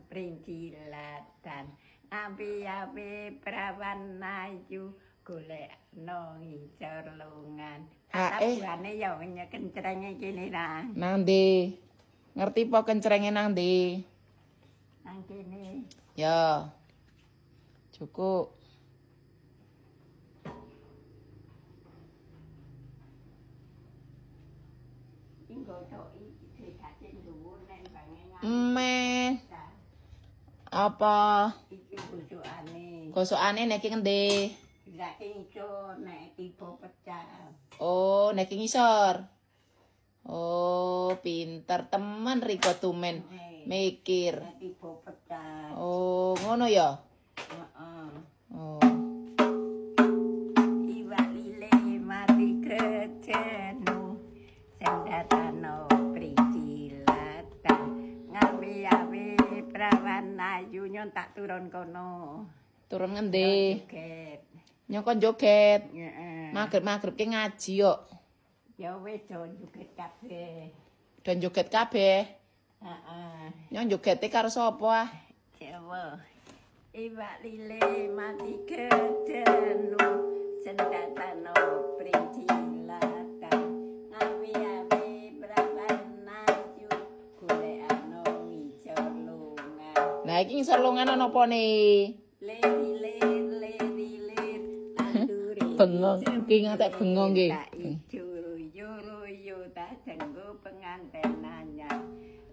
Princilatan Abi perawan ayu golek no ngisor longan. Buane ya kencrenge kene ra. Nang ndi? Ngerti po kencrenge nang ndi? Nang kene. Ya. Cukup. Apa? Iki gosokane. Gosokane nek ngendi? Lah iso nek tiba pecah. Oh, nek ngisor. Oh, pinter temen Riko tumen mikir. Nek tiba pecah. Oh, ngono ya? Heeh. Oh. Iwak lile mati krecenu sendatano princilatan ngawi-awi prawan ayu nyon tak turun kono. Turun ngendi? Joget. Nyokon joget. Heeh. Magrib-magrib ki ngaji yo. Ya wis do joget kabeh. Dan joget kabeh. Heeh. Nyong jogete karo sapa ah? Jawa. Iwak lile mati kecenu sendatano princilatan ngawi-awi prawan ayu golekano ngisor lungan. Lah iki ngisor longan ana apa ne? Lir tandure Bengong iki ngatek bengong nggih. Yuru tak jenggo penganten anyar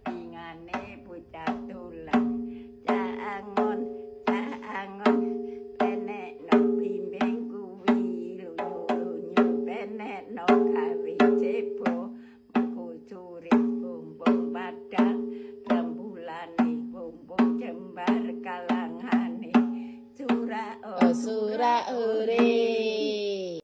pingane bocah tulang caangon penek no bimbing kuwi lunyu penek no gawe cebo kucuri bumbung padang rembulane bumbung jembar kalangane surah Surah ure